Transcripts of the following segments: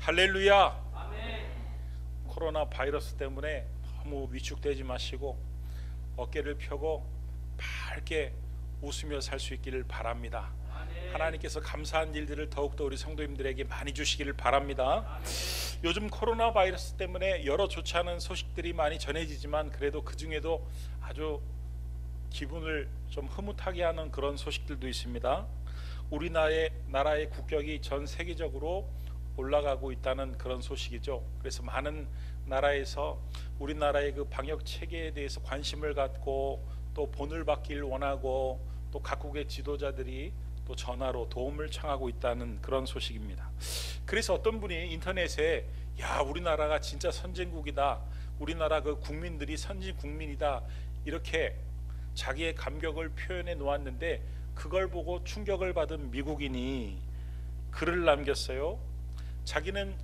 할렐루야. 코로나 바이러스 때문에 너무 위축되지 마시고 어깨를 펴고 밝게 웃으며 살 수 있기를 바랍니다. 하나님께서 감사한 일들을 더욱더 우리 성도님들에게 많이 주시기를 바랍니다. 요즘 코로나 바이러스 때문에 여러 좋지 않은 소식들이 많이 전해지지만 그래도 그 중에도 아주 기분을 좀 흐뭇하게 하는 그런 소식들도 있습니다. 우리나라의 국격이 전 세계적으로 올라가고 있다는 그런 소식이죠. 그래서 많은 나라에서 우리나라의 그 방역 체계에 대해서 관심을 갖고 또 본을 받길 원하고 또 각국의 지도자들이 또 전화로 도움을 청하고 있다는 그런 소식입니다. 그래서 어떤 분이 인터넷에 야, 우리나라가 진짜 선진국이다, 우리나라 그 국민들이 선진 국민이다, 이렇게 자기의 감격을 표현해 놓았는데 그걸 보고 충격을 받은 미국인이 글을 남겼어요. 자기는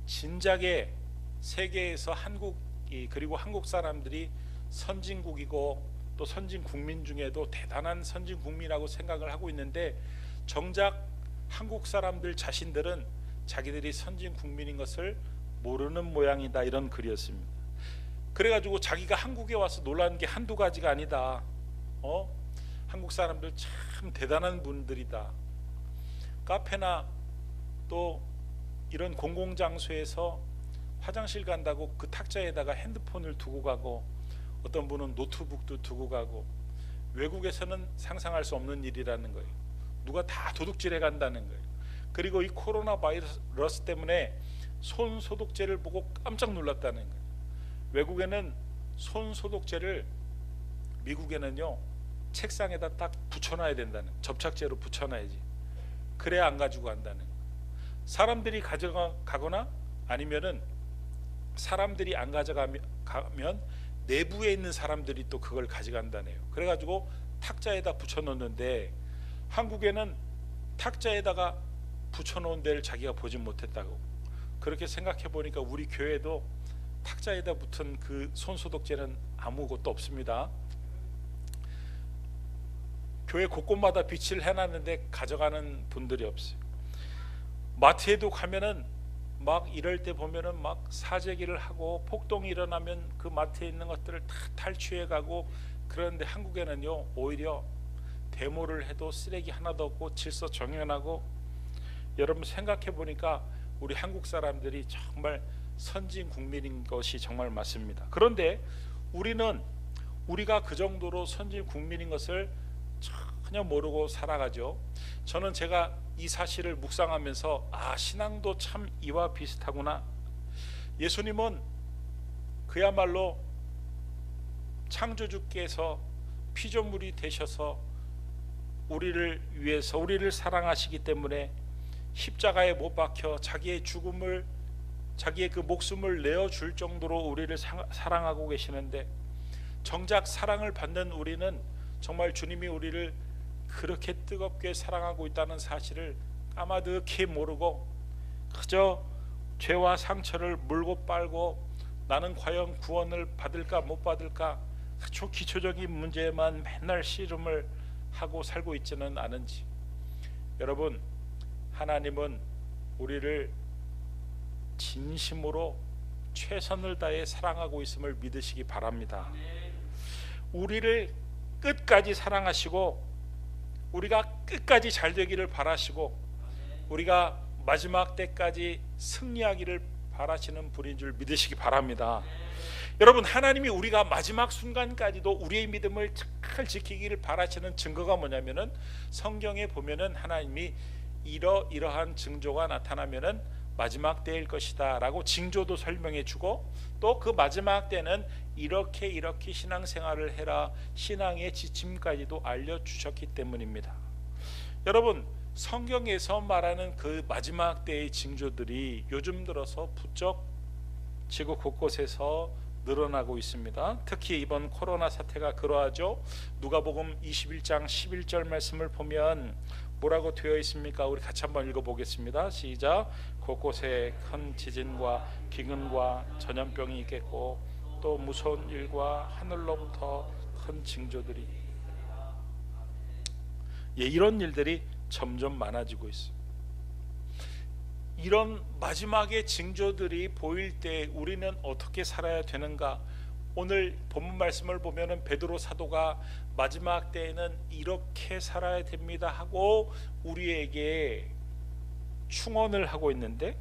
진작에 세계에서 한국이 그리고 한국 사람들이 선진국이고 또 선진 국민 중에도 대단한 선진 국민이라고 생각을 하고 있는데 정작 한국 사람들 자신들은 자기들이 선진 국민인 것을 모르는 모양이다, 이런 글이었습니다. 그래가지고 자기가 한국에 와서 놀란 게 한두 가지가 아니다. 한국 사람들 참 대단한 분들이다. 카페나 또 이런 공공장소에서 화장실 간다고 그 탁자에다가 핸드폰을 두고 가고 어떤 분은 노트북도 두고 가고, 외국에서는 상상할 수 없는 일이라는 거예요. 누가 다 도둑질해 간다는 거예요. 그리고 이 코로나 바이러스 때문에 손 소독제를 보고 깜짝 놀랐다는 거예요. 외국에는 손 소독제를, 미국에는요 책상에다 딱 붙여놔야 된다는, 접착제로 붙여놔야지, 그래야 안 가지고 간다는 거예요. 사람들이 가져가거나 아니면은 사람들이 안 가져가면 내부에 있는 사람들이 또 그걸 가져간다네요. 그래가지고 탁자에다 붙여놓는데 한국에는 탁자에다가 붙여놓은 데를 자기가 보지 못했다고. 그렇게 생각해 보니까 우리 교회도 탁자에다 붙은 그 손소독제는 아무것도 없습니다. 교회 곳곳마다 비치를 해놨는데 가져가는 분들이 없어요. 마트에도 가면은 막 이럴 때 보면은 막 사재기를 하고 폭동이 일어나면 그 마트에 있는 것들을 다 탈취해 가고, 그런데 한국에는요 오히려 데모를 해도 쓰레기 하나도 없고 질서 정연하고. 여러분 생각해 보니까 우리 한국 사람들이 정말 선진 국민인 것이 정말 맞습니다. 그런데 우리가 그 정도로 선진 국민인 것을 전혀 모르고 살아가죠. 저는 제가 이 사실을 묵상하면서 신앙도 참 이와 비슷하구나. 예수님은 그야말로 창조주께서 피조물이 되셔서 우리를 위해서, 우리를 사랑하시기 때문에 십자가에 못 박혀 자기의 죽음을, 자기의 그 목숨을 내어줄 정도로 우리를 사랑하고 계시는데, 정작 사랑을 받는 우리는 정말 주님이 우리를 그렇게 뜨겁게 사랑하고 있다는 사실을 까마득히 모르고 그저 죄와 상처를 물고 빨고 나는 과연 구원을 받을까 못 받을까 아주 기초적인 문제에만 맨날 씨름을 하고 살고 있지는 않은지. 여러분, 하나님은 우리를 진심으로 최선을 다해 사랑하고 있음을 믿으시기 바랍니다. 우리를 끝까지 사랑하시고 우리가 끝까지 잘 되기를 바라시고 우리가 마지막 때까지 승리하기를 바라시는 분인 줄 믿으시기 바랍니다. 여러분, 하나님이 우리가 마지막 순간까지도 우리의 믿음을 잘 지키기를 바라시는 증거가 뭐냐면은 성경에 보면은 하나님이 이러이러한 징조가 나타나면은 마지막 때일 것이다 라고 징조도 설명해 주고, 또 그 마지막 때는 이렇게 신앙생활을 해라, 신앙의 지침까지도 알려주셨기 때문입니다. 여러분, 성경에서 말하는 그 마지막 때의 징조들이 요즘 들어서 부쩍 지구 곳곳에서 늘어나고 있습니다. 특히 이번 코로나 사태가 그러하죠. 누가복음 21장 11절 말씀을 보면 뭐라고 되어 있습니까? 우리 같이 한번 읽어보겠습니다. 시작. 곳곳에 큰 지진과 기근과 전염병이 있겠고 또 무서운 일과 하늘로부터 큰 징조들이, 이런 일들이 점점 많아지고 있어요. 이런 마지막의 징조들이 보일 때 우리는 어떻게 살아야 되는가? 오늘 본문 말씀을 보면은 베드로 사도가 마지막 때에는 이렇게 살아야 됩니다 하고 우리에게 충언을 하고 있는데,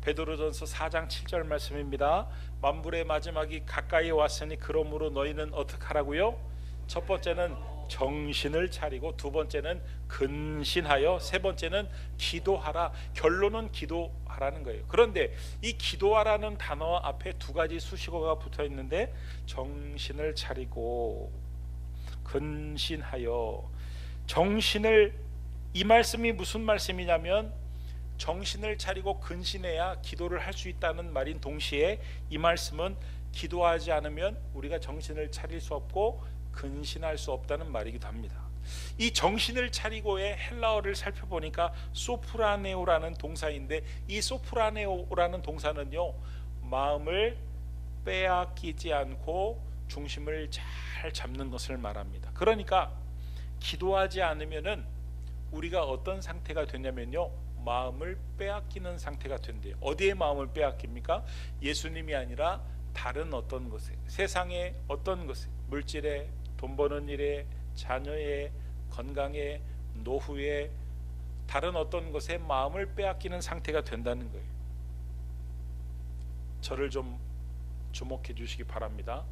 베드로전서 4장 7절 말씀입니다. 만물의 마지막이 가까이 왔으니 그러므로 너희는 어떻게 하라고요? 첫 번째는 정신을 차리고, 두 번째는 근신하여, 세 번째는 기도하라. 결론은 기도하라는 거예요. 그런데 이 기도하라는 단어 앞에 두 가지 수식어가 붙어 있는데, 정신을 차리고 근신하여. 정신을, 이 말씀이 무슨 말씀이냐면 정신을 차리고 근신해야 기도를 할 수 있다는 말인 동시에, 이 말씀은 기도하지 않으면 우리가 정신을 차릴 수 없고 근신할 수 없다는 말이기도 합니다. 이 정신을 차리고의 헬라어를 살펴보니까 소프라네오라는 동사인데, 이 소프라네오라는 동사는요, 마음을 빼앗기지 않고 중심을 잘 잡는 것을 말합니다. 그러니까 기도하지 않으면은 우리가 어떤 상태가 되냐면요, 마음을 빼앗기는 상태가 된대요. 어디에 마음을 빼앗깁니까? 예수님이 아니라 다른 어떤 것에, 세상의 어떤 것에, 물질에, 돈 버는 일에, 자녀의, 건강에, 노후에, 다른 어떤 것에 마음을 빼앗기는 상태가 된다는 거예요. 저를 좀 주목해 주시기 바랍니다.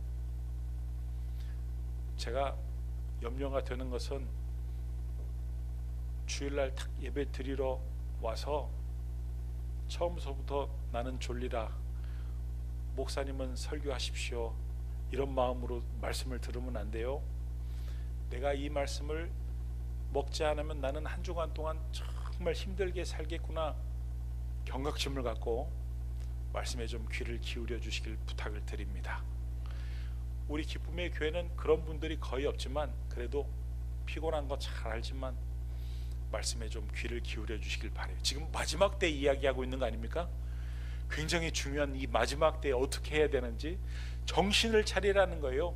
제가 염려가 되는 것은 주일날 탁 예배 드리러 와서 처음서부터 나는 졸리라, 목사님은 설교하십시오, 이런 마음으로 말씀을 들으면 안 돼요. 내가 이 말씀을 먹지 않으면 나는 한 주간 동안 정말 힘들게 살겠구나, 경각심을 갖고 말씀에 좀 귀를 기울여 주시길 부탁을 드립니다. 우리 기쁨의 교회는 그런 분들이 거의 없지만, 그래도 피곤한 거 잘 알지만 말씀에 좀 귀를 기울여 주시길 바라요. 지금 마지막 때 이야기하고 있는 거 아닙니까? 굉장히 중요한 이 마지막 때에 어떻게 해야 되는지 정신을 차리라는 거예요.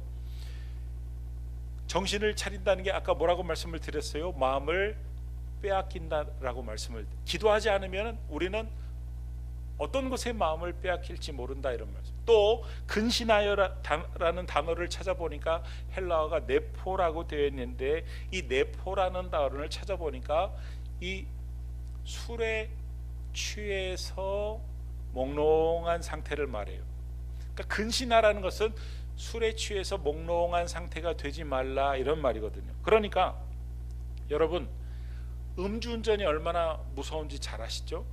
정신을 차린다는 게 아까 뭐라고 말씀을 드렸어요? 마음을 빼앗긴다라고 말씀을. 기도하지 않으면 우리는 어떤 것에 마음을 빼앗길지 모른다, 이런 말씀. 또 근신하여라는 단어를 찾아보니까 헬라어가 네포라고 되어 있는데, 이 네포라는 단어를 찾아보니까 이 술에 취해서 몽롱한 상태를 말해요. 그러니까 근신하라는 것은 술에 취해서 몽롱한 상태가 되지 말라, 이런 말이거든요. 그러니까 여러분, 음주운전이 얼마나 무서운지 잘 아시죠?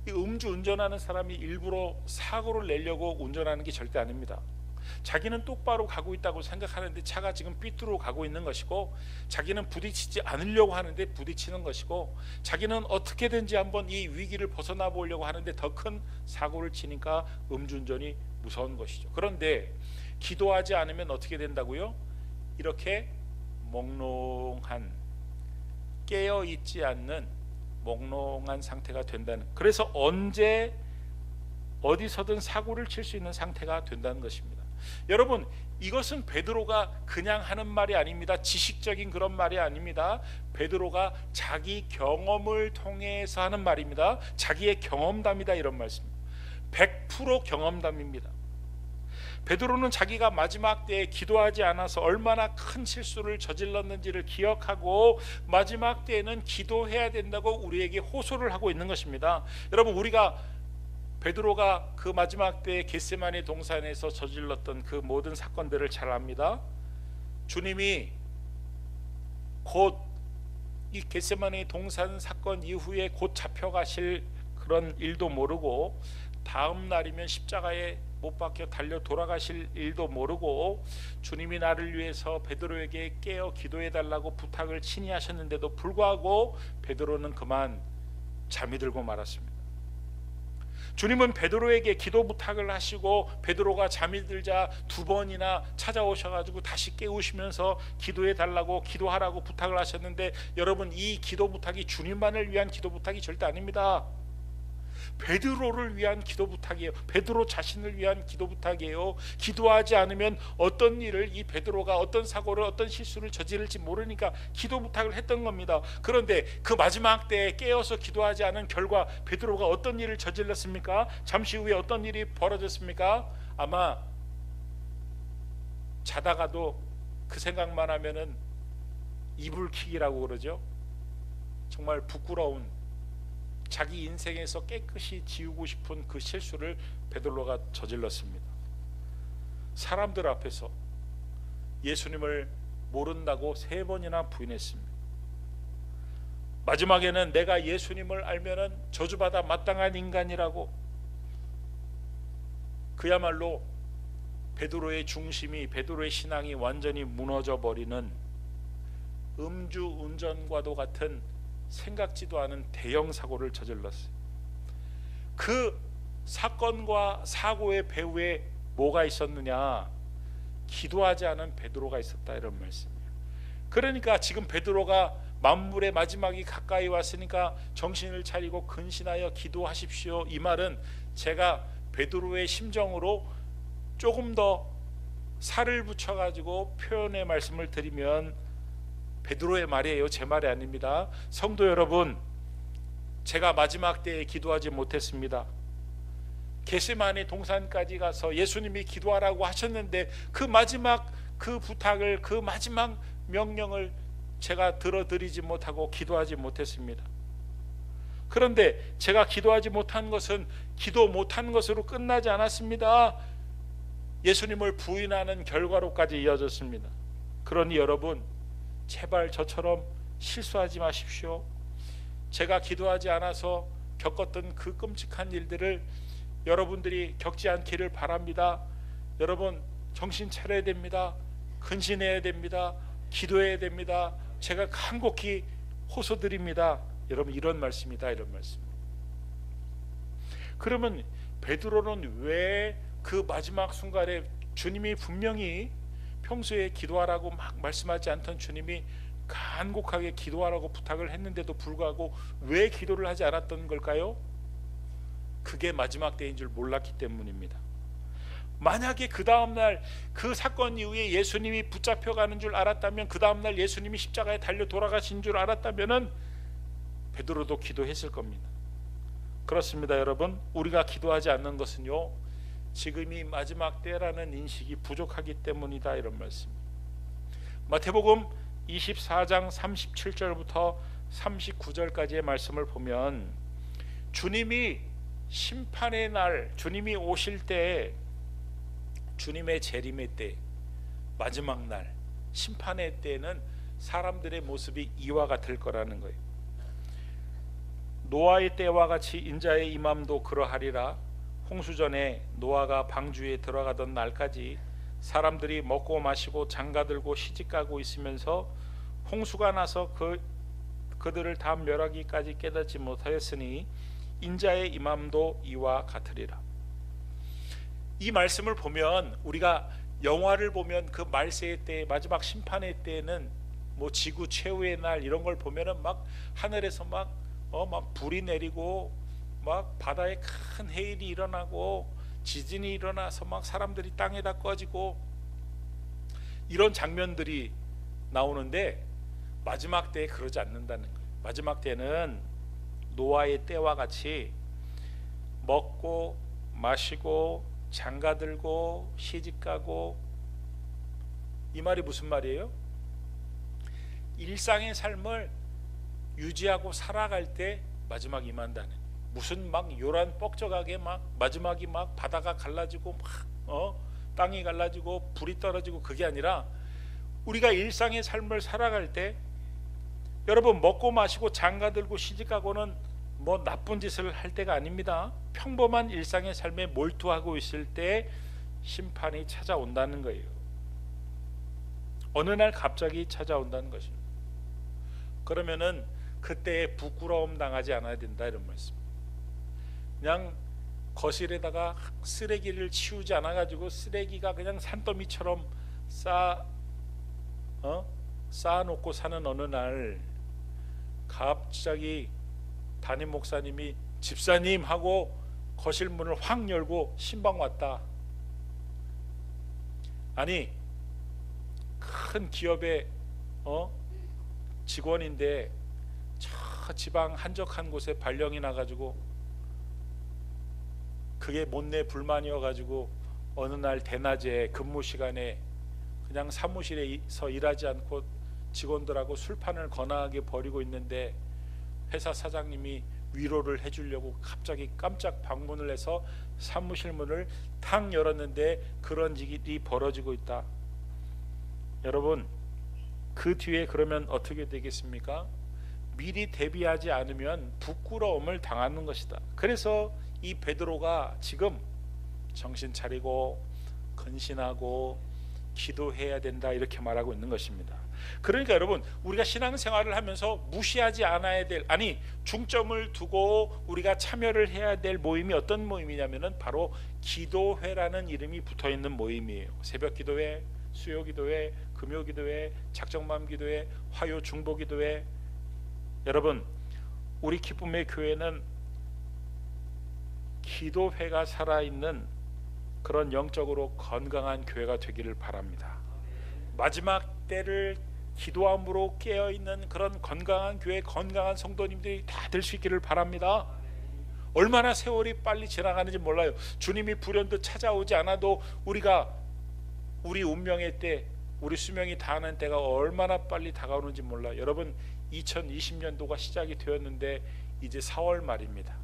이 음주운전하는 사람이 일부러 사고를 내려고 운전하는 게 절대 아닙니다. 자기는 똑바로 가고 있다고 생각하는데 차가 지금 삐뚤어 가고 있는 것이고, 자기는 부딪히지 않으려고 하는데 부딪히는 것이고, 자기는 어떻게든지 한번 이 위기를 벗어나 보려고 하는데 더 큰 사고를 치니까 음주운전이 무서운 것이죠. 그런데 기도하지 않으면 어떻게 된다고요? 이렇게 몽롱한, 깨어있지 않는 몽롱한 상태가 된다는, 그래서 언제 어디서든 사고를 칠 수 있는 상태가 된다는 것입니다. 여러분, 이것은 베드로가 그냥 하는 말이 아닙니다. 지식적인 그런 말이 아닙니다. 베드로가 자기 경험을 통해서 하는 말입니다. 자기의 경험담이다, 이런 말씀입니다. 100% 경험담입니다. 베드로는 자기가 마지막 때에 기도하지 않아서 얼마나 큰 실수를 저질렀는지를 기억하고, 마지막 때에는 기도해야 된다고 우리에게 호소를 하고 있는 것입니다. 여러분, 우리가 베드로가 그 마지막 때에 겟세마네 동산에서 저질렀던 그 모든 사건들을 잘 압니다. 주님이 곧 이 겟세마네 동산 사건 이후에 곧 잡혀가실 그런 일도 모르고, 다음 날이면 십자가에 못 박혀 달려 돌아가실 일도 모르고, 주님이 나를 위해서 베드로에게 깨어 기도해 달라고 부탁을 친히 하셨는데도 불구하고 베드로는 그만 잠이 들고 말았습니다. 주님은 베드로에게 기도 부탁을 하시고, 베드로가 잠이 들자 두 번이나 찾아오셔가지고 다시 깨우시면서 기도해 달라고, 기도하라고 부탁을 하셨는데, 여러분, 이 기도 부탁이 주님만을 위한 기도 부탁이 절대 아닙니다. 베드로를 위한 기도 부탁이에요. 베드로 자신을 위한 기도 부탁이에요. 기도하지 않으면 어떤 일을, 이 베드로가 어떤 사고를, 어떤 실수를 저지를지 모르니까 기도 부탁을 했던 겁니다. 그런데 그 마지막 때에 깨어서 기도하지 않은 결과 베드로가 어떤 일을 저질렀습니까? 잠시 후에 어떤 일이 벌어졌습니까? 아마 자다가도 그 생각만 하면은 이불킥이라고 그러죠. 정말 부끄러운, 자기 인생에서 깨끗이 지우고 싶은 그 실수를 베드로가 저질렀습니다. 사람들 앞에서 예수님을 모른다고 3번이나 부인했습니다. 마지막에는 내가 예수님을 알면은 저주받아 마땅한 인간이라고, 그야말로 베드로의 중심이, 베드로의 신앙이 완전히 무너져 버리는 음주운전과도 같은 생각지도 않은 대형 사고를 저질렀어요. 그 사건과 사고의 배후에 뭐가 있었느냐? 기도하지 않은 베드로가 있었다, 이런 말씀이에요. 그러니까 지금 베드로가 만물의 마지막이 가까이 왔으니까 정신을 차리고 근신하여 기도하십시오, 이 말은 제가 베드로의 심정으로 조금 더 살을 붙여가지고 표현의 말씀을 드리면 베드로의 말이에요. 제 말이 아닙니다. 성도 여러분, 제가 마지막 때에 기도하지 못했습니다. 겟세마네 동산까지 가서 예수님이 기도하라고 하셨는데 그 마지막 그 부탁을, 그 마지막 명령을 제가 들어드리지 못하고 기도하지 못했습니다. 그런데 제가 기도하지 못한 것은 기도 못한 것으로 끝나지 않았습니다. 예수님을 부인하는 결과로까지 이어졌습니다. 그러니 여러분, 제발 저처럼 실수하지 마십시오. 제가 기도하지 않아서 겪었던 그 끔찍한 일들을 여러분들이 겪지 않기를 바랍니다. 여러분, 정신 차려야 됩니다. 근신해야 됩니다. 기도해야 됩니다. 제가 간곡히 호소드립니다. 여러분, 이런 말씀이다, 이런 말씀. 그러면 베드로는 왜 그 마지막 순간에 주님이 분명히 평소에 기도하라고 막 말씀하지 않던 주님이 간곡하게 기도하라고 부탁을 했는데도 불구하고 왜 기도를 하지 않았던 걸까요? 그게 마지막 때인 줄 몰랐기 때문입니다. 만약에 그 다음날 그 사건 이후에 예수님이 붙잡혀가는 줄 알았다면, 그 다음날 예수님이 십자가에 달려 돌아가신 줄 알았다면 베드로도 기도했을 겁니다. 그렇습니다. 여러분, 우리가 기도하지 않는 것은요, 지금이 마지막 때라는 인식이 부족하기 때문이다, 이런 말씀. 마태복음 24장 37절부터 39절까지의 말씀을 보면 주님이 심판의 날, 주님이 오실 때, 주님의 재림의 때, 마지막 날 심판의 때는 사람들의 모습이 이와 같을 거라는 거예요. 노아의 때와 같이 인자의 임함도 그러하리라. 홍수전에 노아가 방주에 들어가던 날까지 사람들이 먹고 마시고 장가들고 시집가고 있으면서 홍수가 나서 그들을 다 멸하기까지 깨닫지 못하였으니 인자의 임함도 이와 같으리라. 이 말씀을 보면, 우리가 영화를 보면 그 말세의 때, 마지막 심판의 때는 뭐 지구 최후의 날 이런 걸 보면은 막 하늘에서 막 불이 내리고 막 바다에 큰 해일이 일어나고 지진이 일어나서 막 사람들이 땅에다 꺼지고 이런 장면들이 나오는데, 마지막 때에 그러지 않는다는 거예요. 마지막 때는 노아의 때와 같이 먹고 마시고 장가들고 시집가고, 이 말이 무슨 말이에요? 일상의 삶을 유지하고 살아갈 때 마지막 임한다는, 무슨 막 요란 뻑적하게 막 마지막이 막 바다가 갈라지고 막 땅이 갈라지고 불이 떨어지고, 그게 아니라 우리가 일상의 삶을 살아갈 때, 여러분, 먹고 마시고 장가들고 시집가고는 뭐 나쁜 짓을 할 때가 아닙니다. 평범한 일상의 삶에 몰두하고 있을 때 심판이 찾아온다는 거예요. 어느 날 갑자기 찾아온다는 것입니다. 그러면은 그때에 부끄러움 당하지 않아야 된다, 이런 말씀. 그냥 거실에다가 쓰레기를 치우지 않아 가지고 쓰레기가 그냥 산더미처럼 쌓아놓고 사는 어느 날 갑자기 담임 목사님이 집사님 하고 거실 문을 확 열고 신방 왔다. 아니 큰 기업의 직원인데 저 지방 한적한 곳에 발령이 나가지고 그게 못내 불만이어가지고 어느 날 대낮에 근무 시간에 그냥 사무실에서 일하지 않고 직원들하고 술판을 거나하게 벌이고 있는데 회사 사장님이 위로를 해주려고 갑자기 깜짝 방문을 해서 사무실 문을 탁 열었는데 그런 일이 벌어지고 있다. 여러분, 그 뒤에 그러면 어떻게 되겠습니까? 미리 대비하지 않으면 부끄러움을 당하는 것이다. 그래서 이 베드로가 지금 정신 차리고 근신하고 기도해야 된다 이렇게 말하고 있는 것입니다. 그러니까 여러분, 우리가 신앙생활을 하면서 무시하지 않아야 될, 아니 중점을 두고 우리가 참여를 해야 될 모임이 어떤 모임이냐면은 바로 기도회라는 이름이 붙어있는 모임이에요. 새벽기도회, 수요기도회, 금요기도회, 작정마음기도회, 화요 중보기도회. 여러분, 우리 기쁨의 교회는 기도회가 살아있는 그런 영적으로 건강한 교회가 되기를 바랍니다. 마지막 때를 기도함으로 깨어있는 그런 건강한 교회, 건강한 성도님들이 다 될 수 있기를 바랍니다. 얼마나 세월이 빨리 지나가는지 몰라요. 주님이 불현듯 찾아오지 않아도 우리가 우리 운명의 때, 우리 수명이 다하는 때가 얼마나 빨리 다가오는지 몰라요. 여러분, 2020년도가 시작이 되었는데 이제 4월 말입니다.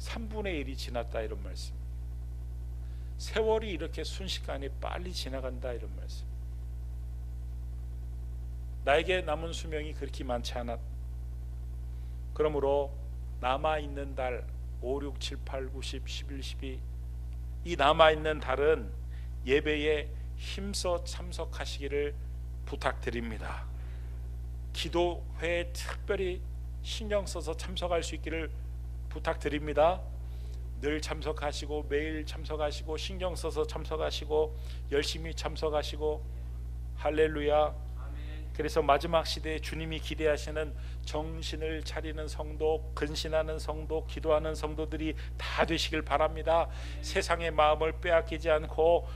3분의 1이 지났다 이런 말씀. 세월이 이렇게 순식간에 빨리 지나간다 이런 말씀. 나에게 남은 수명이 그렇게 많지 않았. 그러므로 남아있는 달 5, 6, 7, 8, 9, 10, 11, 12 이 남아있는 달은 예배에 힘써 참석하시기를 부탁드립니다. 기도회에 특별히 신경 써서 참석할 수 있기를 부탁드립니다. 늘 참석하시고 매일 참석하시고 신경 써서 참석하시고 열심히 참석하시고 할렐루야. 그래서 마지막 시대에 주님이 기대하시는 정신을 차리는 성도, 근신하는 성도, 기도하는 성도들이 다 되시길 바랍니다. 세상의 마음을 빼앗기지 않고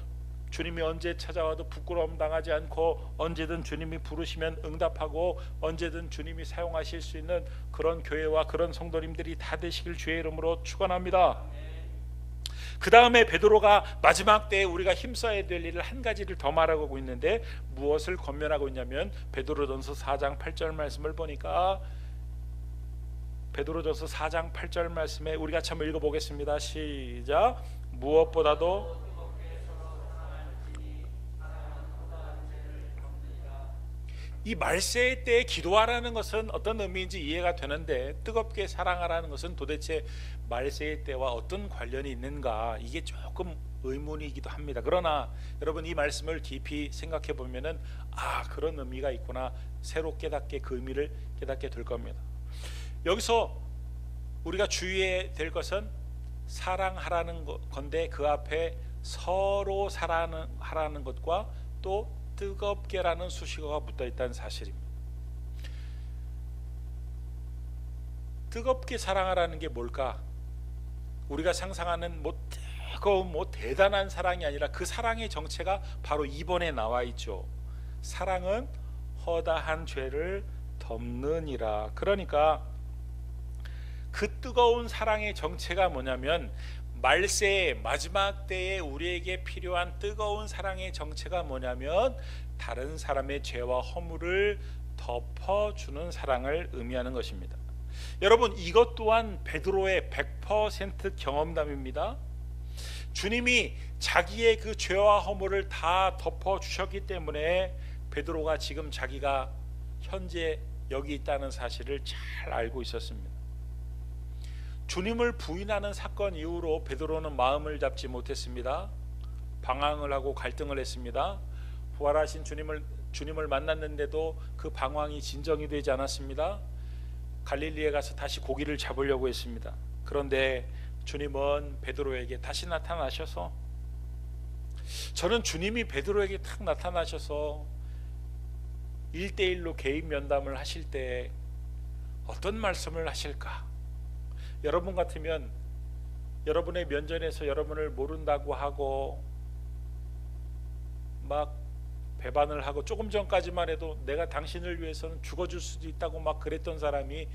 주님이 언제 찾아와도 부끄러움 당하지 않고 언제든 주님이 부르시면 응답하고 언제든 주님이 사용하실 수 있는 그런 교회와 그런 성도님들이 다 되시길 주의 이름으로 축원합니다. 그 다음에 베드로가 마지막 때에 우리가 힘써야 될 일을 한 가지를 더 말하고 있는데 무엇을 권면하고 있냐면 베드로전서 4장 8절 말씀을 보니까 베드로전서 4장 8절 말씀에 우리 같이 한번 읽어보겠습니다. 시작. 무엇보다도 이 말세의 때에 기도하라는 것은 어떤 의미인지 이해가 되는데 뜨겁게 사랑하라는 것은 도대체 말세의 때와 어떤 관련이 있는가, 이게 조금 의문이기도 합니다. 그러나 여러분, 이 말씀을 깊이 생각해 보면은 그런 의미가 있구나, 새로 깨닫게 그 의미를 깨닫게 될 겁니다. 여기서 우리가 주의해야 될 것은 사랑하라는 건데 그 앞에 서로 사랑하라는 것과 또 뜨겁게라는 수식어가 붙어 있다는 사실입니다. 뜨겁게 사랑하라는 게 뭘까? 우리가 상상하는 뜨거운 대단한 사랑이 아니라 그 사랑의 정체가 바로 2번에 나와 있죠. 사랑은 허다한 죄를 덮느니라. 그러니까 그 뜨거운 사랑의 정체가 뭐냐면 말세의 마지막 때에 우리에게 필요한 뜨거운 사랑의 정체가 뭐냐면 다른 사람의 죄와 허물을 덮어주는 사랑을 의미하는 것입니다. 여러분, 이것 또한 베드로의 100% 경험담입니다. 주님이 자기의 그 죄와 허물을 다 덮어주셨기 때문에 베드로가 지금 자기가 현재 여기 있다는 사실을 잘 알고 있었습니다. 주님을 부인하는 사건 이후로 베드로는 마음을 잡지 못했습니다. 방황을 하고 갈등을 했습니다. 부활하신 주님을 만났는데도 그 방황이 진정이 되지 않았습니다. 갈릴리에 가서 다시 고기를 잡으려고 했습니다. 그런데 주님은 베드로에게 다시 나타나셔서, 저는 주님이 베드로에게 탁 나타나셔서 1대1로 개인 면담을 하실 때 어떤 말씀을 하실까, 여러분 같으면 여러분의 면전에서 여러분을 모른다고 하고 막 배반을 하고 조금 전까지만 해도 내가 당신을 위해서는 죽어줄 수도 있다고 막 그랬던 사람이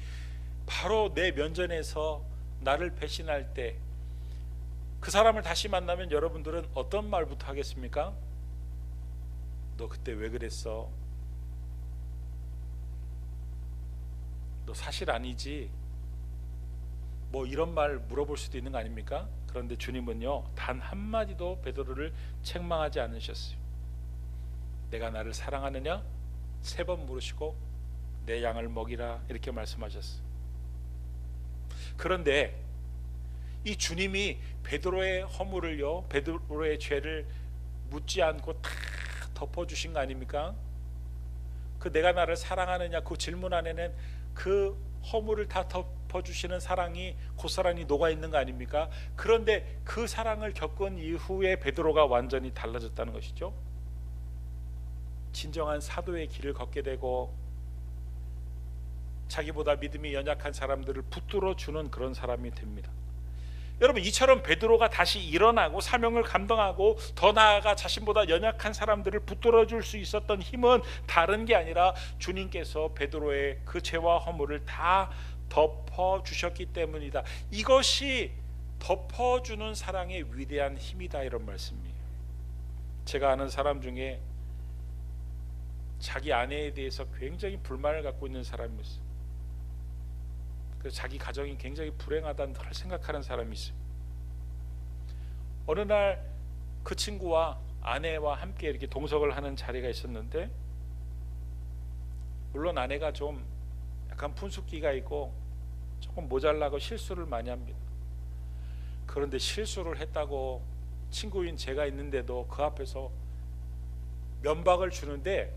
바로 내 면전에서 나를 배신할 때 그 사람을 다시 만나면 여러분들은 어떤 말부터 하겠습니까? 너 그때 왜 그랬어? 너 사실 아니지? 뭐 이런 말 물어볼 수도 있는 거 아닙니까? 그런데 주님은요, 단 한마디도 베드로를 책망하지 않으셨어요. 내가 나를 사랑하느냐? 3번 물으시고 내 양을 먹이라 이렇게 말씀하셨어요. 그런데 이 주님이 베드로의 허물을요, 베드로의 죄를 묻지 않고 다 덮어주신 거 아닙니까? 그 내가 나를 사랑하느냐 그 질문 안에는 그 허물을 다 덮어주시는 사랑이 고스란히 녹아있는 거 아닙니까? 그런데 그 사랑을 겪은 이후에 베드로가 완전히 달라졌다는 것이죠. 진정한 사도의 길을 걷게 되고 자기보다 믿음이 연약한 사람들을 붙들어 주는 그런 사람이 됩니다. 여러분, 이처럼 베드로가 다시 일어나고 사명을 감당하고 더 나아가 자신보다 연약한 사람들을 붙들어 줄 수 있었던 힘은 다른 게 아니라 주님께서 베드로의 그 죄와 허물을 다 덮어 주셨기 때문이다. 이것이 덮어주는 사랑의 위대한 힘이다, 이런 말씀이에요. 제가 아는 사람 중에 자기 아내에 대해서 굉장히 불만을 갖고 있는 사람이 있어요. 그래서 자기 가정이 굉장히 불행하다는 걸 생각하는 사람이 있어요. 어느 날 그 친구와 아내와 함께 이렇게 동석을 하는 자리가 있었는데, 물론 아내가 좀 약간 푼숙기가 있고 조금 모자라고 실수를 많이 합니다. 그런데 실수를 했다고 친구인 제가 있는데도 그 앞에서 면박을 주는데,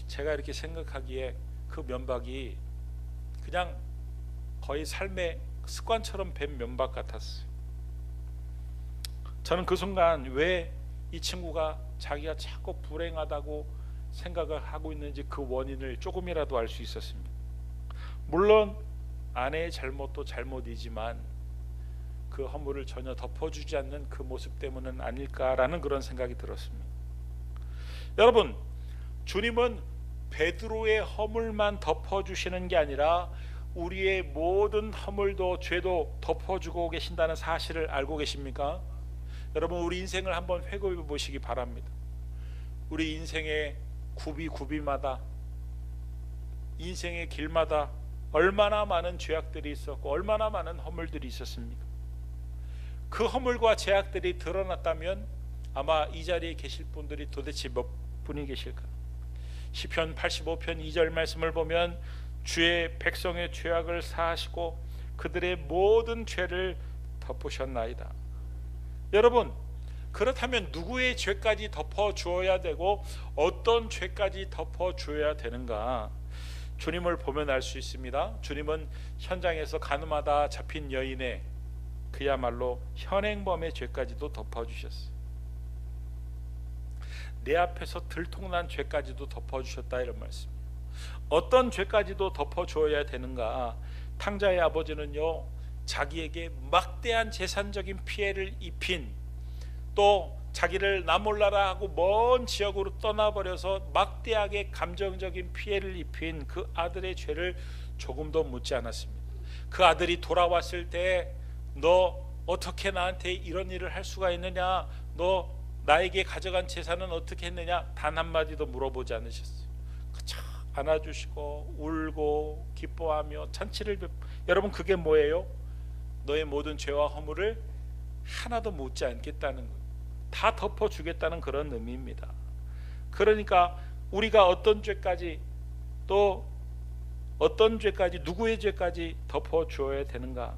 제가 이렇게 생각하기에 그 면박이 그냥 거의 삶의 습관처럼 된 면박 같았어요. 저는 그 순간 왜 이 친구가 자기가 자꾸 불행하다고 생각을 하고 있는지 그 원인을 조금이라도 알 수 있었습니다. 물론 아내의 잘못도 잘못이지만 그 허물을 전혀 덮어주지 않는 그 모습 때문은 아닐까라는 그런 생각이 들었습니다. 여러분, 주님은 베드로의 허물만 덮어주시는 게 아니라 우리의 모든 허물도 죄도 덮어주고 계신다는 사실을 알고 계십니까? 여러분, 우리 인생을 한번 회고해 보시기 바랍니다. 우리 인생의 굽이마다, 인생의 길마다 얼마나 많은 죄악들이 있었고 얼마나 많은 허물들이 있었습니까? 그 허물과 죄악들이 드러났다면 아마 이 자리에 계실 분들이 도대체 몇 분이 계실까? 시편 85편 2절 말씀을 보면 주의 백성의 죄악을 사하시고 그들의 모든 죄를 덮으셨나이다. 여러분, 그렇다면 누구의 죄까지 덮어주어야 되고 어떤 죄까지 덮어주어야 되는가? 주님을 보면 알 수 있습니다. 주님은 현장에서 가늠하다 잡힌 여인의 그야말로 현행범의 죄까지도 덮어주셨어요. 내 앞에서 들통난 죄까지도 덮어주셨다, 이런 말씀이에요. 어떤 죄까지도 덮어주어야 되는가? 탕자의 아버지는요, 자기에게 막대한 재산적인 피해를 입힌, 또 자기를 나 몰라라 하고 먼 지역으로 떠나버려서 막대하게 감정적인 피해를 입힌 그 아들의 죄를 조금도 묻지 않았습니다. 그 아들이 돌아왔을 때 너 어떻게 나한테 이런 일을 할 수가 있느냐, 너 나에게 가져간 재산은 어떻게 했느냐, 단 한마디도 물어보지 않으셨어요. 그저 안아주시고 울고 기뻐하며 잔치를 여러분, 그게 뭐예요? 너의 모든 죄와 허물을 하나도 묻지 않겠다는 거예요. 다 덮어주겠다는 그런 의미입니다. 그러니까 우리가 어떤 죄까지, 또 어떤 죄까지, 누구의 죄까지 덮어주어야 되는가?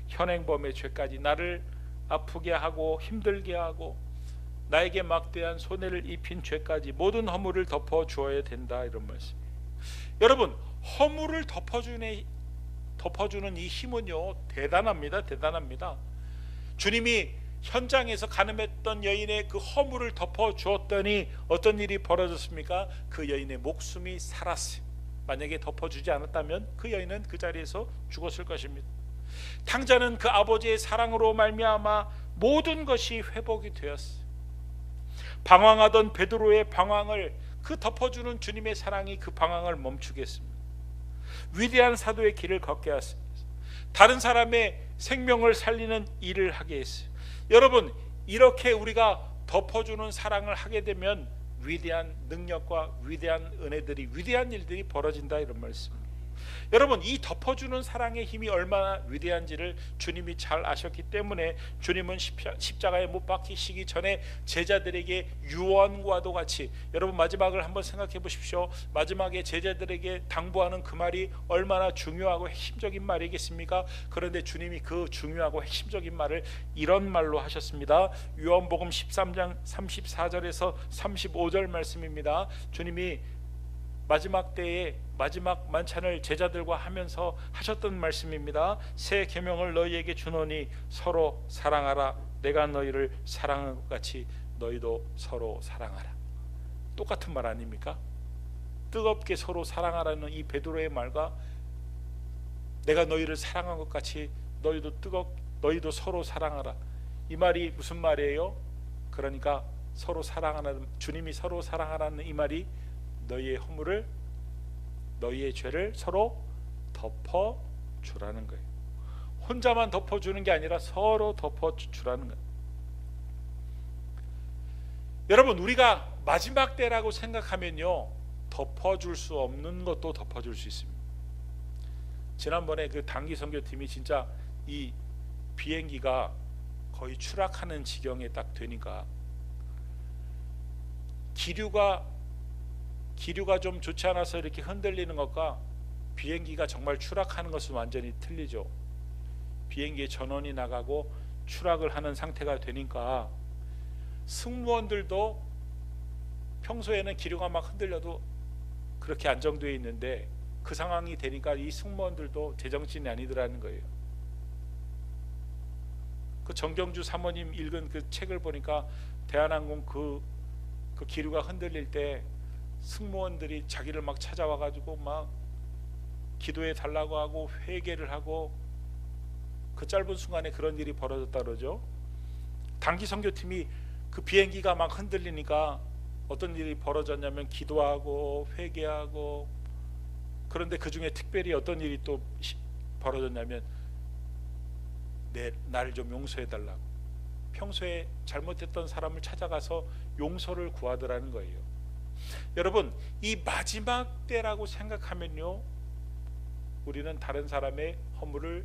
현행범의 죄까지, 나를 아프게 하고 힘들게 하고 나에게 막대한 손해를 입힌 죄까지 모든 허물을 덮어주어야 된다, 이런 말씀이에요. 여러분, 허물을 덮어주는 이 힘은요, 대단합니다. 대단합니다. 주님이 현장에서 간음했던 여인의 그 허물을 덮어주었더니 어떤 일이 벌어졌습니까? 그 여인의 목숨이 살았어요. 만약에 덮어주지 않았다면 그 여인은 그 자리에서 죽었을 것입니다. 탕자는 그 아버지의 사랑으로 말미암아 모든 것이 회복이 되었어요. 방황하던 베드로의 방황을 그 덮어주는 주님의 사랑이 그 방황을 멈추게 했습니다. 위대한 사도의 길을 걷게 하셨습니다. 다른 사람의 생명을 살리는 일을 하게 했어요. 여러분, 이렇게 우리가 덮어주는 사랑을 하게 되면 위대한 능력과 위대한 은혜들이, 위대한 일들이 벌어진다, 이런 말씀입니다. 여러분, 이 덮어주는 사랑의 힘이 얼마나 위대한지를 주님이 잘 아셨기 때문에 주님은 십자가에 못 박히시기 전에 제자들에게 유언과도 같이, 여러분 마지막을 한번 생각해 보십시오. 마지막에 제자들에게 당부하는 그 말이 얼마나 중요하고 핵심적인 말이겠습니까? 그런데 주님이 그 중요하고 핵심적인 말을 이런 말로 하셨습니다. 요한복음 13장 34절에서 35절 말씀입니다. 주님이 마지막 때에 마지막 만찬을 제자들과 하면서 하셨던 말씀입니다. 새 계명을 너희에게 주노니 서로 사랑하라. 내가 너희를 사랑한 것 같이 너희도 서로 사랑하라. 똑같은 말 아닙니까? 뜨겁게 서로 사랑하라는 이 베드로의 말과 내가 너희를 사랑한 것 같이 너희도 서로 사랑하라, 이 말이 무슨 말이에요? 그러니까 서로 사랑하는, 주님이 서로 사랑하라는 이 말이 너희의 허물을, 너희의 죄를 서로 덮어주라는 거예요. 혼자만 덮어주는 게 아니라 서로 덮어주라는 거예요. 여러분, 우리가 마지막 때라고 생각하면요, 덮어줄 수 없는 것도 덮어줄 수 있습니다. 지난번에 그 단기 선교팀이 진짜 이 비행기가 거의 추락하는 지경에 딱 되니까 기류가 좀 좋지 않아서 이렇게 흔들리는 것과 비행기가 정말 추락하는 것은 완전히 틀리죠. 비행기의 전원이 나가고 추락을 하는 상태가 되니까 승무원들도 평소에는 기류가 막 흔들려도 그렇게 안정되어 있는데 그 상황이 되니까 이 승무원들도 제정신이 아니더라는 거예요. 그 정경주 사모님 읽은 그 책을 보니까 대한항공 그 기류가 흔들릴 때 승무원들이 자기를 막 찾아와 가지고 막 기도해 달라고 하고 회개를 하고, 그 짧은 순간에 그런 일이 벌어졌다 그러죠. 단기 선교팀이 그 비행기가 막 흔들리니까 어떤 일이 벌어졌냐면 기도하고 회개하고, 그런데 그 중에 특별히 어떤 일이 또 벌어졌냐면 나를 좀 용서해 달라고, 평소에 잘못했던 사람을 찾아가서 용서를 구하더라는 거예요. 여러분, 이 마지막 때라고 생각하면요, 우리는 다른 사람의 허물을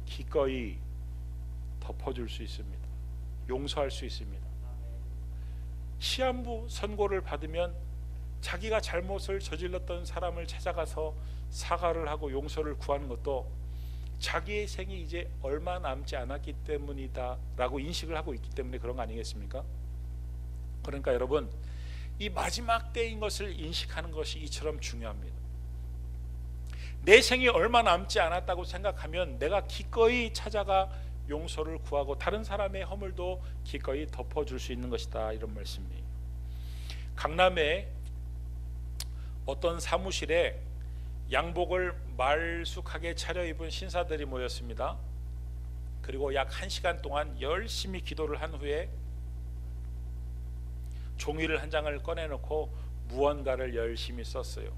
기꺼이 덮어줄 수 있습니다. 용서할 수 있습니다. 시한부 선고를 받으면 자기가 잘못을 저질렀던 사람을 찾아가서 사과를 하고 용서를 구하는 것도 자기의 생이 이제 얼마 남지 않았기 때문이다 라고 인식을 하고 있기 때문에 그런 거 아니겠습니까? 그러니까 여러분, 이 마지막 때인 것을 인식하는 것이 이처럼 중요합니다. 내 생이 얼마 남지 않았다고 생각하면 내가 기꺼이 찾아가 용서를 구하고 다른 사람의 허물도 기꺼이 덮어줄 수 있는 것이다, 이런 말씀이에요. 강남에 어떤 사무실에 양복을 말쑥하게 차려입은 신사들이 모였습니다. 그리고 약 1시간 동안 열심히 기도를 한 후에 종이를 한 장을 꺼내놓고 무언가를 열심히 썼어요.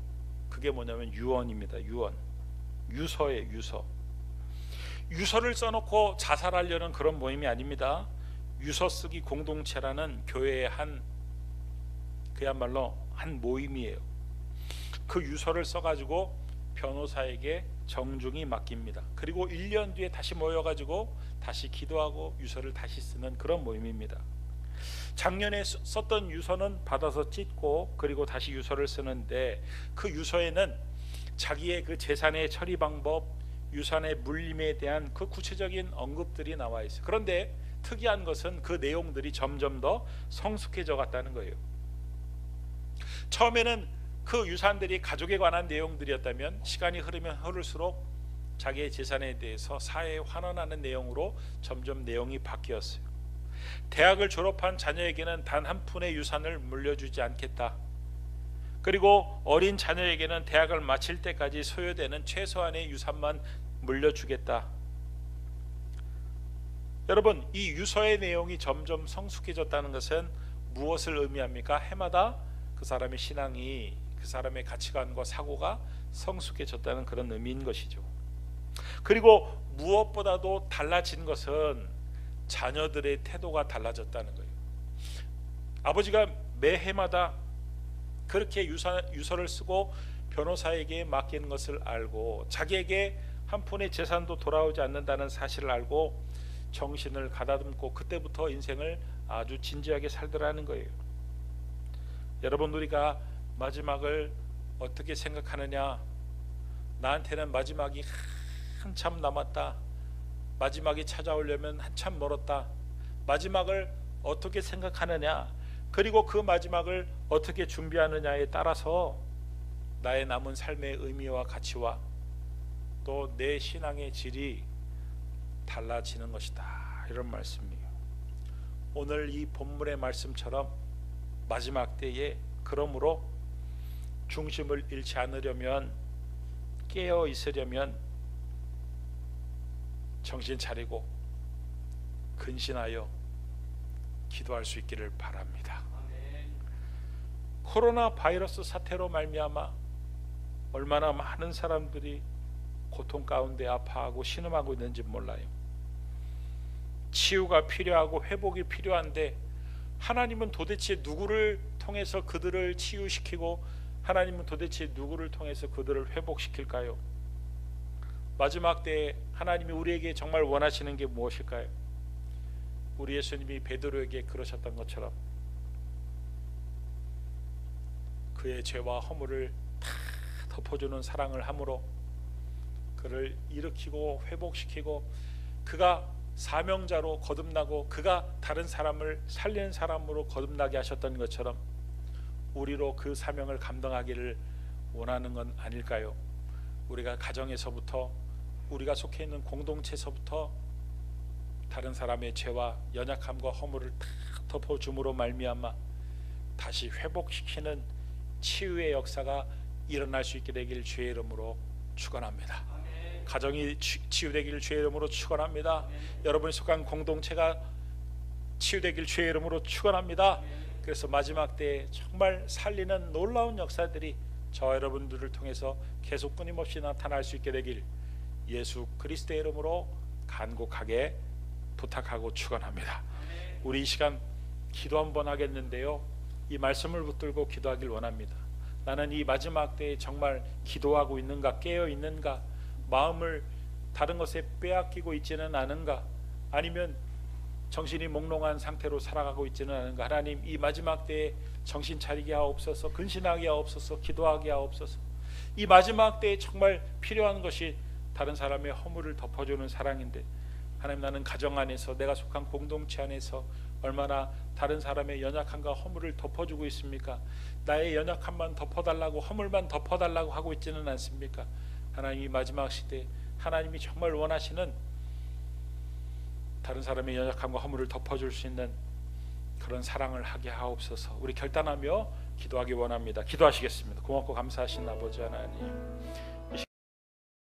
그게 뭐냐면 유언입니다. 유언, 유서예요. 유서를 써놓고 자살하려는 그런 모임이 아닙니다. 유서 쓰기 공동체라는 교회의 그야말로 한 모임이에요. 그 유서를 써가지고 변호사에게 정중히 맡깁니다. 그리고 1년 뒤에 다시 모여가지고 다시 기도하고 유서를 다시 쓰는 그런 모임입니다. 작년에 썼던 유서는 받아서 찢고 그리고 다시 유서를 쓰는데, 그 유서에는 자기의 그 재산의 처리 방법, 유산의 물림에 대한 그 구체적인 언급들이 나와 있어요. 그런데 특이한 것은 그 내용들이 점점 더 성숙해져 갔다는 거예요. 처음에는 그 유산들이 가족에 관한 내용들이었다면 시간이 흐르면 흐를수록 자기의 재산에 대해서 사회에 환원하는 내용으로 점점 내용이 바뀌었어요. 대학을 졸업한 자녀에게는 단 한 푼의 유산을 물려주지 않겠다. 그리고 어린 자녀에게는 대학을 마칠 때까지 소요되는 최소한의 유산만 물려주겠다. 여러분, 이 유서의 내용이 점점 성숙해졌다는 것은 무엇을 의미합니까? 해마다 그 사람의 신앙이, 그 사람의 가치관과 사고가 성숙해졌다는 그런 의미인 것이죠. 그리고 무엇보다도 달라진 것은 자녀들의 태도가 달라졌다는 거예요. 아버지가 매해마다 그렇게 유서를 쓰고 변호사에게 맡기는 것을 알고 자기에게 한 푼의 재산도 돌아오지 않는다는 사실을 알고 정신을 가다듬고 그때부터 인생을 아주 진지하게 살더라는 거예요. 여러분, 우리가 마지막을 어떻게 생각하느냐? 나한테는 마지막이 한참 남았다. 마지막이 찾아오려면 한참 멀었다. 마지막을 어떻게 생각하느냐? 그리고 그 마지막을 어떻게 준비하느냐에 따라서 나의 남은 삶의 의미와 가치와 또 내 신앙의 질이 달라지는 것이다, 이런 말씀이에요. 오늘 이 본문의 말씀처럼 마지막 때에 그러므로 중심을 잃지 않으려면, 깨어 있으려면 정신 차리고 근신하여 기도할 수 있기를 바랍니다. 코로나 바이러스 사태로 말미암아 얼마나 많은 사람들이 고통 가운데 아파하고 신음하고 있는지 몰라요. 치유가 필요하고 회복이 필요한데 하나님은 도대체 누구를 통해서 그들을 치유시키고 하나님은 도대체 누구를 통해서 그들을 회복시킬까요? 마지막 때에 하나님이 우리에게 정말 원하시는 게 무엇일까요? 우리 예수님이 베드로에게 그러셨던 것처럼 그의 죄와 허물을 다 덮어주는 사랑을 함으로 그를 일으키고 회복시키고 그가 사명자로 거듭나고 그가 다른 사람을 살리는 사람으로 거듭나게 하셨던 것처럼 우리로 그 사명을 감당하기를 원하는 건 아닐까요? 우리가 가정에서부터, 우리가 속해 있는 공동체에서부터 다른 사람의 죄와 연약함과 허물을 다 덮어줌으로 말미암아 다시 회복시키는 치유의 역사가 일어날 수 있게 되길 주의 이름으로 축원합니다. 가정이 치유되기를 주의 이름으로 축원합니다. 여러분이 속한 공동체가 치유되길 주의 이름으로 축원합니다. 그래서 마지막 때에 정말 살리는 놀라운 역사들이 저와 여러분들을 통해서 계속 끊임없이 나타날 수 있게 되길 예수 그리스도의 이름으로 간곡하게 부탁하고 축원합니다. 우리 이 시간 기도 한번 하겠는데요, 이 말씀을 붙들고 기도하길 원합니다. 나는 이 마지막 때에 정말 기도하고 있는가, 깨어 있는가, 마음을 다른 것에 빼앗기고 있지는 않은가, 아니면 정신이 몽롱한 상태로 살아가고 있지는 않은가. 하나님, 이 마지막 때에 정신 차리게 하옵소서, 근신하게 하옵소서, 기도하게 하옵소서. 이 마지막 때에 정말 필요한 것이 다른 사람의 허물을 덮어주는 사랑인데, 하나님, 나는 가정 안에서, 내가 속한 공동체 안에서 얼마나 다른 사람의 연약함과 허물을 덮어주고 있습니까? 나의 연약함만 덮어달라고, 허물만 덮어달라고 하고 있지는 않습니까? 하나님, 이 마지막 시대에 하나님이 정말 원하시는 다른 사람의 연약함과 허물을 덮어줄 수 있는 그런 사랑을 하게 하옵소서. 우리 결단하며 기도하기 원합니다. 기도하시겠습니다. 고맙고 감사하신 아버지 하나님,